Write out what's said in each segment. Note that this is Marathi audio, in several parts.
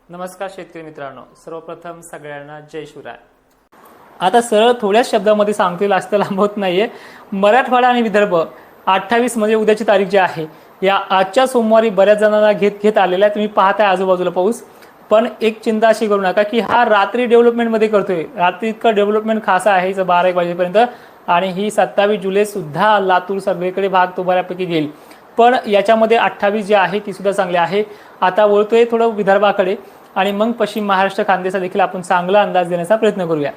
नमस्कार शेतकरी मित्रांनो, सर्वप्रथम सगळ्यांना जय शिवराय। आता सरळ थोड्याच शब्दामध्ये सांगतील असं लांबत नाहीये। मराठवाडा आणि विदर्भ 28 म्हणजे उद्याची तारीख जी आहे, या आजच्या सोमवारी बऱ्याच जणांना घेत आलेला आहे। तुम्ही पाहताय आजूबाजूला पाऊस, पण एक चिंता अशी करू नका की हा रात्री डेव्हलपमेंट मध्ये करतोय। रात्री इतकं डेव्हलपमेंट खासा आहे 12-1 वाजेपर्यंत, आणि ही 27 जुलै सुद्धा लातूर सगळीकडे भाग तो बऱ्यापैकी घेईल। पण याच्यामध्ये 28 जी आहे ती सुद्धा चांगली आहे। आता वळतोय थोडं विदर्भाकडे आणि मग पश्चिम महाराष्ट्र खानदेशा देखील आपण चांगला अंदाज देण्याचा प्रयत्न करूया।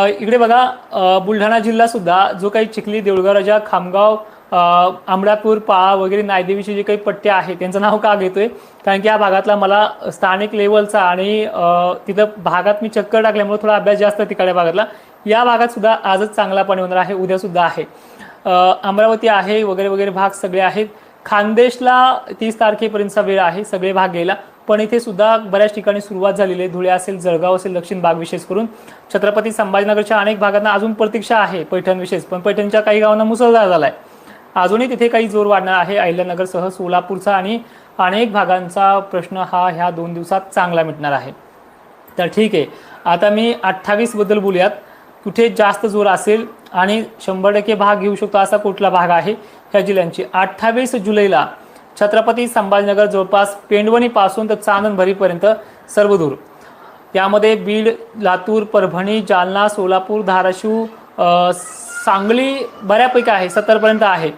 इकडे बघा, बुलढाणा जिल्हा सुद्धा जो काही चिखली, देऊळगाव राजा, खामगाव, आंबळापूर, पाळा वगैरे नायदेवीचे जे काही पट्टे आहेत त्यांचं नाव का घेतोय, कारण की या भागातला मला स्थानिक लेवलचा आणि तिथं भागात मी चक्कर टाकल्यामुळे थोडा अभ्यास जास्त तिकडे भागातला। या भागात सुद्धा आजच चांगला पाणी होणार आहे, उद्या सुद्धा आहे। अमरावती आहे वगैरे वगैरे भाग सगळे आहेत। खानदेशला 30 तारखेपर्यंतचा वेळ आहे सगळे भाग घ्यायला, पण इथे सुद्धा बऱ्याच ठिकाणी सुरुवात झालेली आहे। धुळे असेल, जळगाव असेल, दक्षिण भाग विशेष करून छत्रपती संभाजीनगरच्या अनेक भागांना अजून प्रतीक्षा आहे, पैठण विशेष, पण पैठणच्या काही गावांना मुसळधार झालाय। अजूनही तिथे काही जोर वाढणार आहे। अहिल्यानगरसह सोलापूरचा आणि अनेक भागांचा प्रश्न हा ह्या 2 दिवसात चांगला मिटणार आहे। तर ठीक आहे, आता मी 28 बद्दल बोलूयात। कुठे जास्त जोर असेल आणि 100% भाग घेऊ शकतो असा कुठला भाग आहे ह्या जिल्ह्यांची। 28 जुलैला छत्रपती संभाजीनगर जवळपास पेंडवणी पासून तर चांदणभरीपर्यंत सर्वदूर, यामध्ये बीड, लातूर, परभणी, जालना, सोलापूर, धाराशिव, सांगली बऱ्यापैकी आहे, 70 पर्यंत आहे।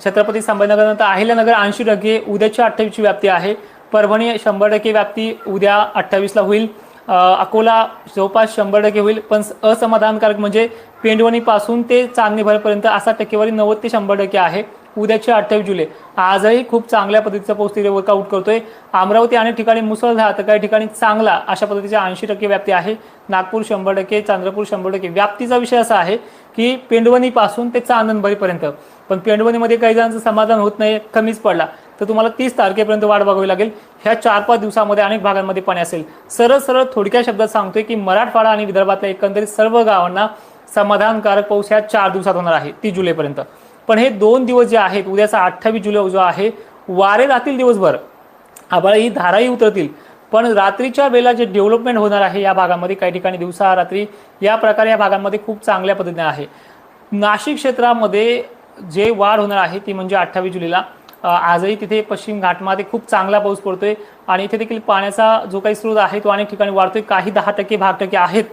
छत्रपती संभाजीनगर नंतर अहिल्यानगर 80%, उद्याची 28 ची व्याप्ती आहे। परभणी 100% व्याप्ती उद्या 28 ला होईल। अकोला जवळपास 100% होईल, पण असमाधानकारक म्हणजे पेंडवणी पासून ते चांदणीभरपर्यंत असा टक्केवारी 90 ते 100% आहे। उद्याची 28 जुलै आजही खूप चांगल्या पद्धतीचा पाऊस तिथे वर्कआउट करतोय। अमरावती अनेक ठिकाणी मुसळधार तर काही ठिकाणी चांगला अशा पद्धतीच्या 80% व्याप्ती आहे। नागपूर 100%, चंद्रपूर 100%। व्याप्तीचा विषय असा आहे की पेंडवणी पासून ते चांदणभरीपर्यंत, पण पेंडवणीमध्ये काही जणांचं समाधान होत नाही, कमीच पडला तर तुम्हाला 30 तारखेपर्यंत वाट बघावी लागेल। ह्या 4-5 दिवसामध्ये अनेक भागांमध्ये पाणी असेल। सरळ थोडक्या शब्दात सांगतोय की मराठवाडा आणि विदर्भातल्या एकंदरीत सर्व गावांना समाधानकारक पाऊस ह्या 4 दिवसात होणार आहे, 30 जुलैपर्यंत। पण हे 2 दिवस जे आहेत, उद्याचा 28 जुलै जो आहे, वारे राहतील दिवसभर, आभाळी धाराही उतरतील, पण रात्रीच्या वेळेला जे डेव्हलपमेंट होणार आहे या भागामध्ये काही ठिकाणी दिवसा रात्री या प्रकारे या भागांमध्ये खूप चांगल्या पद्धतीने आहे। नाशिक क्षेत्रामध्ये जे वाढ होणार आहे ती म्हणजे 28 जुलैला आजही तिथे पश्चिम घाटमध्ये खूप चांगला पाऊस पडतोय आणि इथे देखील पाण्याचा जो काही स्रोत आहे तो अनेक ठिकाणी वाढतोय। काही 10% भाग आहेत,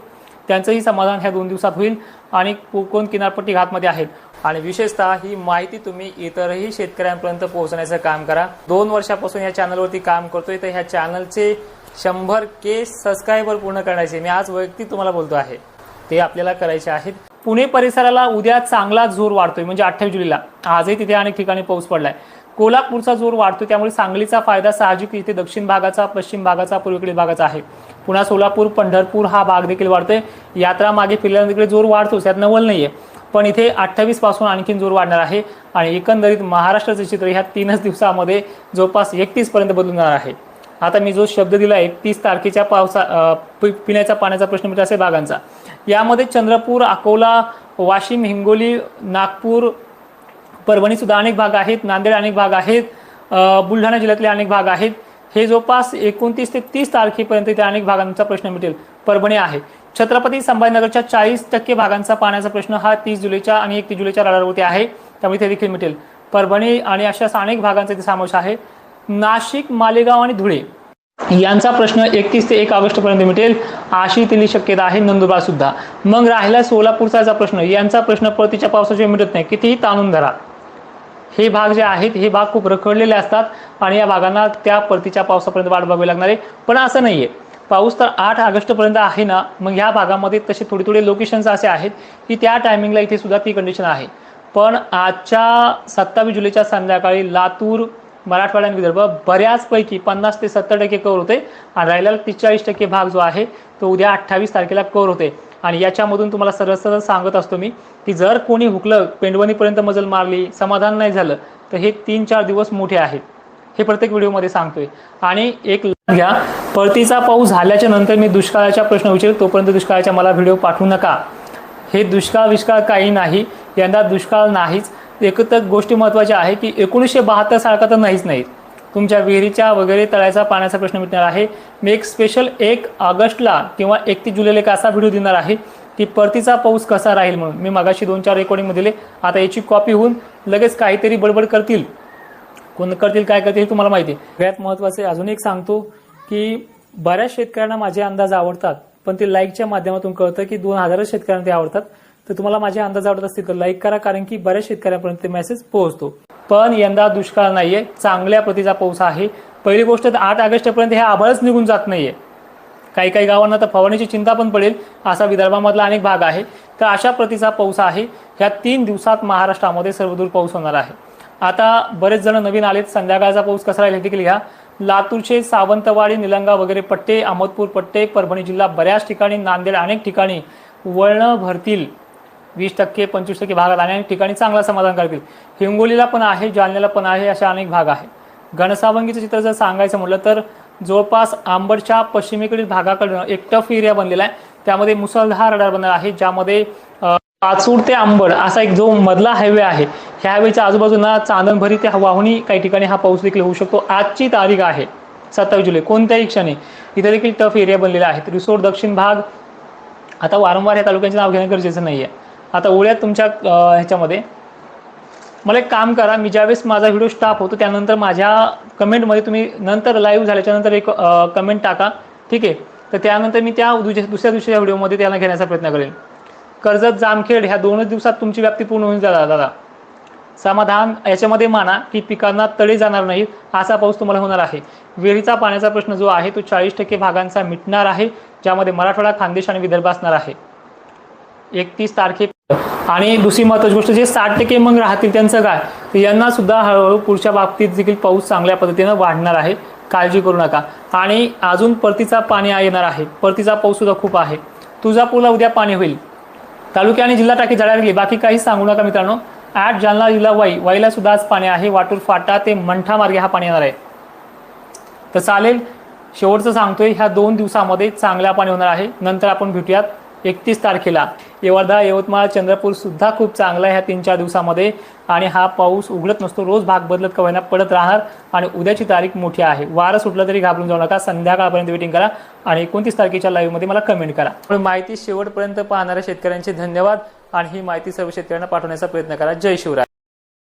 त्यांचंही समाधान ह्या 2 दिवसात होईल आणि कोकण किनारपट्टी घाटमध्ये आहेत। आणि विशेषतः ही माहिती तुम्ही इतरही शेतकऱ्यांपर्यंत पोहोचण्याचं काम करा। 2 वर्षापासून या चॅनलवरती काम करतोय, तर ह्या चॅनलचे 100K सबस्क्रायबर पूर्ण करायचे मी आज वैयक्तिक तुम्हाला बोलतो आहे, ते आपल्याला करायचे आहेत। पुणे परिसराला उद्या चांगला जोर वाढतोय, म्हणजे 28 जुलैला आजही तिथे अनेक ठिकाणी पाऊस पडलाय। कोल्हापूरचा जोर वाढतोय, त्यामुळे सांगलीचा फायदा साहजिक इथे दक्षिण भागाचा, पश्चिम भागाचा, पूर्वेकडील भागाचा आहे। पुन्हा सोलापूर, पंढरपूर हा भाग देखील वाढतोय। यात्रा मागे फिरल्यानंतर तिकडे जोर वाढतोच, यात नवल नाहीये, पण इथे 28 पासून आणखीन जोर वाढणार आहे। आणि एकंदरीत महाराष्ट्राचे चित्र ह्या 3च दिवसामध्ये जवळपास 31 पर्यंत बदलणार आहे। आता मी जो शब्द दिलाय 30 तारखेच्या पिण्याच्या पाण्याचा प्रश्न म्हणजे असे भागांचा, यामध्ये चंद्रपूर, अकोला, वाशिम, हिंगोली, नागपूर, परभणी सुद्धा अनेक भाग आहेत, नांदेड अनेक भाग आहेत, बुलढाणा जिल्ह्यातले अनेक भाग आहेत। हे जवळपास 29 ते 30 तारखेपर्यंत त्या अनेक भागांचा प्रश्न मिटेल। परभणी आहे। छत्रपती संभाजीनगरच्या 40% भागांचा पाण्याचा प्रश्न हा 30 जुलैच्या आणि 31 जुलैच्या रडारवरती आहे, त्यामुळे ते देखील मिटेल। परभणी आणि अशा अनेक भागांचा इथे समावेश आहे। नाशिक, मालेगाव आणि धुळे यांचा प्रश्न 31 ते 1 ऑगस्ट पर्यंत मिटेल अशी तिथली शक्यता आहे। नंदुरबार सुद्धा। मग राहिला सोलापूरचा प्रश्न, यांचा प्रश्न परतीच्या पावसाशिवाय मिटत नाही, कितीही ताणून धरा। हे भाग जे आहेत हे भाग खूप रखडलेले असतात आणि या भागांना त्या परतीच्या पावसापर्यंत वाट बघावी लागणार आहे। पण असं नाहीये, पाऊस तर 8 ऑगस्ट पर्यंत आहे ना, मग ह्या भागामध्ये तसे थोडे लोकेशन्स असे आहेत की त्या टायमिंगला इथे सुद्धा ती कंडिशन आहे। पण आजच्या 27 जुलैच्या संध्याकाळी लातूर, मराठवाडा आणि विदर्भ बऱ्याचपैकी 50 ते 70% कव्हर होते आणि राहिलेला 43% भाग जो आहे तो उद्या 28 तारखेला कव्हर होते। आणि याच्यामधून तुम्हाला सरळ सांगत असतो मी की जर कोणी हुकलं, पेंडवणीपर्यंत मजल मारली, समाधान नाही झालं, तर हे 3-4 दिवस मोठे आहेत, हे प्रत्येक व्हिडिओमध्ये सांगतोय। आणि एक घ्या, परतीचा पाऊस झाल्याच्या नंतर मी दुष्काळाचा प्रश्न विचारेल, तोपर्यंत दुष्काळाचा मला व्हिडिओ पाठवू नका। हे दुष्काळ काही नाही, यंदा दुष्काळ नाहीच। एकच गोष्टी महत्त्वाच्या आहे की 1972 सारखा तर नाहीच नाही, तुमच्या विहिरीच्या वगैरे तळ्याचा पाण्याचा प्रश्न मिटणार आहे. मी एक स्पेशल 1 ऑगस्टला किंवा 31 जुलैला एक असा व्हिडिओ देणार आहे की परतीचा पाऊस कसा राहील म्हणून. मी मागाशी 2-4 रेकॉर्डिंग मध्ये दिले. आता याची कॉपी होऊन लगेच काहीतरी बडबड करतील. कोण करतील काय करतील हे तुम्हाला माहिती आहे. सगळ्यात महत्त्वाचे अजून एक सांगतो की बऱ्याच शेतकऱ्यांना माझे अंदाज आवडतात, पण ते लाईकच्या माध्यमातून कळतं की 2000 शेतकऱ्यांना ते आवडतात. तर तुम्हाला माझे अंदाज आवडत असतील तर लाईक करा, कारण की बऱ्याच शेतकऱ्यांपर्यंत ते मेसेज पोहोचतो. पण यंदा दुष्काळ नाहीये, चांगल्या प्रतीचा पाऊस आहे. पहिली गोष्ट तर 8 ऑगस्टपर्यंत हे आभाळच निघून जात नाहीये. काही काही गावांना तर फवारणीची चिंता पण पडेल, असा विदर्भामधला अनेक भाग आहे. तर अशा प्रतीचा पाऊस आहे. ह्या 3 दिवसात महाराष्ट्रामध्ये सर्वदूर पाऊस होणार आहे. आता बरेच जण नवीन आलेत. संध्याकाळचा पाऊस कसा राहील देखील घ्या. लातूरचे सावंतवाडी, निलंगा वगैरे पट्टे, अहमदपूर पट्टे, परभणी जिल्हा बऱ्याच ठिकाणी, नांदेड अनेक ठिकाणी वळणं भरतील. 20%, 25% भागात अनेक ठिकाणी चांगला समाधान करतील. हिंगोलीला पण आहे, जालन्याला पण आहे, अशा अनेक भाग आहे. घनसावंगीचं चित्र जर सांगायचं म्हटलं तर जवळपास आंबडच्या पश्चिमेकडील भागाकडून एक टफ एरिया बनलेला आहे. त्यामध्ये मुसळधार रडार बनणार आहे, ज्यामध्ये पाचूड ते आंबड असा एक जो मधला हायवे आहे, ह्या हायवेच्या आजूबाजूला चांदणभरी ते वाहुणी काही ठिकाणी हा पाऊस देखील होऊ शकतो. आजची तारीख आहे 27 जुलै. कोणत्याही क्षणी इथे देखील टफ एरिया बनलेला आहे. रिसोड दक्षिण भाग, आता वारंवार या तालुक्यांचे नाव घेणं गरजेचं नाही आहे. आता ओळ्यात तुमच्या ह्याच्यामध्ये मला एक काम करा, मी ज्यावेळेस माझा व्हिडिओ स्टॉप होतो त्यानंतर माझ्या कमेंटमध्ये तुम्ही नंतर लाईव्ह झाल्याच्या नंतर एक कमेंट टाका, ठीक आहे. तर त्यानंतर मी त्या दुसऱ्या दिवशीच्या व्हिडिओमध्ये त्याला घेण्याचा प्रयत्न करेन. कर्जत, जामखेड ह्या 2च दिवसात तुमची व्याप्ती पूर्ण होऊन जाणार दादा. समाधान याच्यामध्ये माना की पिकांना तडे जाणार नाहीत, असा पाऊस तुम्हाला होणार आहे. विहिरीचा पाण्याचा प्रश्न जो आहे तो 40% भागांचा मिटणार आहे, ज्यामध्ये मराठवाडा, खानदेश आणि विदर्भ असणार आहे 31 तारखेपर्यंत. आणि दुसरी महत्त्वाची गोष्ट, जे 60% मग राहतील त्यांचं काय, तर यांना सुद्धा हळूहळू पुढच्या बाबतीत देखील पाऊस चांगल्या पद्धतीनं वाढणार आहे. काळजी करू नका. आणि अजून परतीचा पाणी येणार आहे. परतीचा पाऊस सुद्धा खूप आहे. तुळजापूरला उद्या पाणी होईल. तालुके आणि जिल्हा टाकी जळायला गेली, बाकी काहीच सांगू नका मित्रांनो. 8 जालना जिल्हा वाईला सुद्धा आज पाणी आहे. वाटूर फाटा ते मंठा मार्गे हा पाणी येणार आहे. तर चालेल, शेवटचं सांगतोय, ह्या 2 दिवसामध्ये चांगल्या पाणी होणार आहे. नंतर आपण भेटूयात 31 तारखेला. वर्धा, यवतमाळ, चंद्रपूर सुद्धा खूप चांगला आहे ह्या 3-4 दिवसामध्ये. आणि हा पाऊस उघडत नसतो, रोज भाग बदलत का होईना पडत राहणार. आणि उद्याची तारीख मोठी आहे. वारं सुटलं तरी घाबरून जाऊ नका. संध्याकाळपर्यंत वेटिंग करा आणि 29 तारखेच्या लाईव्हमध्ये मला कमेंट करा. माहिती शेवटपर्यंत पाहणाऱ्या शेतकऱ्यांचे धन्यवाद. आणि ही माहिती सर्व शेतकऱ्यांना पाठवण्याचा प्रयत्न करा. जय शिवराय.